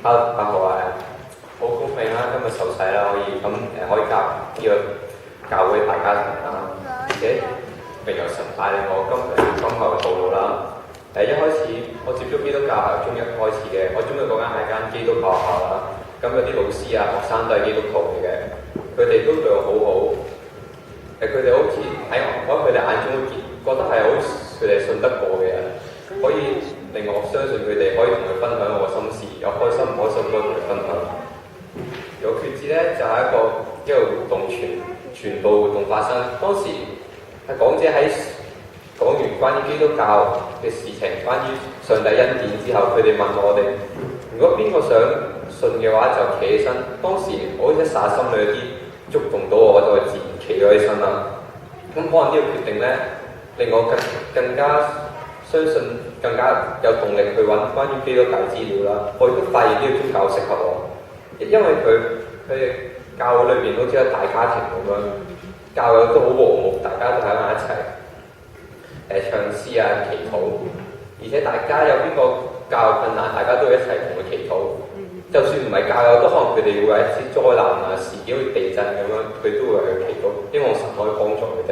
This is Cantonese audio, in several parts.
Hello，大家好啊！好高興啦，今日受洗啦，可以加入呢個教會大家庭啦，而且並由神帶領我今後嘅道路啦。一開始我接觸基督教係中一開始嘅，我中意嗰間係間基督教學校啦。咁有啲老師啊、學生都係基督徒嚟嘅，佢哋都對我好好。佢哋好似喺佢哋眼中覺得係好佢哋信得過嘅人，可以令我相信佢哋可以同佢分享我嘅心事，有開心唔開心都同佢分享。有決志咧就係一個活動傳道活動發生，當時係講者喺講完關於基督教嘅事情，關於上帝恩典之後，佢哋問我哋：如果邊個想信嘅話，就企起身。當時我一霎心裏有啲觸動到我，就自然企咗起身啦。咁可能呢個決定咧，令我更加相信，更加有動力去揾關於基督教資料啦。我亦都發現呢個宗教適合我，因為佢哋教會裏面好似一個大家庭咁樣，教友都好和睦，大家都喺埋一齊唱詩啊、祈禱，而且大家有邊個教育困難，大家都一齊同佢祈禱。就算唔係教友，都可能佢哋會為一啲災難啊、事件，好似地震咁樣，佢都會去祈禱，希望神可以幫助佢哋。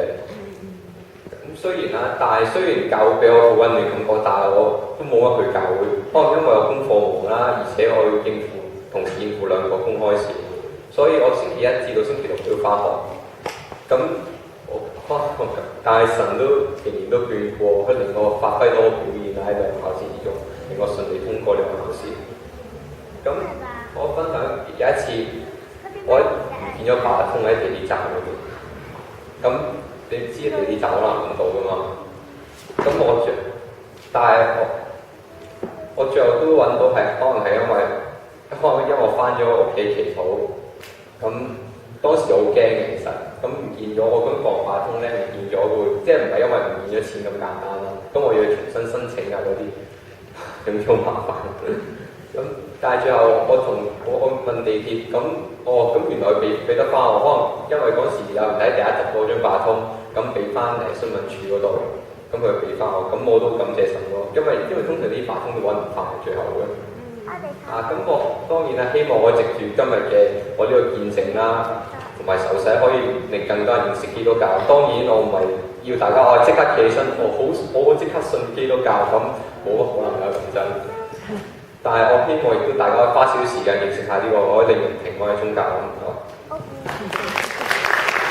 咁雖然教會俾我好溫暖感覺，但係我都冇乜去教會，可能因為我功課忙啦，而且我要同時應付兩個公開試，所以我星期一至到星期六都要返學。咁但係神都仍然都眷顧我，佢令我發揮到我表現喺兩個考試之中，令我順利通過兩個考試。咁我分享有一次，我唔見咗八達通喺地鐵站嗰邊。咁你知地鐵站好難揾到噶嘛？咁但係我最後都揾到係，可能因為我翻咗屋企祈禱。咁當時我好驚嘅，其實咁唔見咗我咁八達通咧，唔見咗會，即係唔係因為唔見咗錢咁簡單啦。咁我要重新申請啊嗰啲，咁好麻煩。咁但係最後我問地鐵，咁原來俾得翻我，可能因為嗰時有人喺第一集攞張八達通，咁俾翻新聞處嗰度，咁佢俾翻我，咁我都感謝神咯，因為通常啲八達通都揾唔翻最後嘅。咁我當然啦，希望我藉住今日嘅我呢個見證啦，同埋受洗可以令更多人認識基督教。當然我唔係要大家即刻企起身，我即刻信基督教，咁冇乜可能㗎，講真。但係我希望亦都大家花少少時間認識下呢個可以令人平安嘅宗教咁。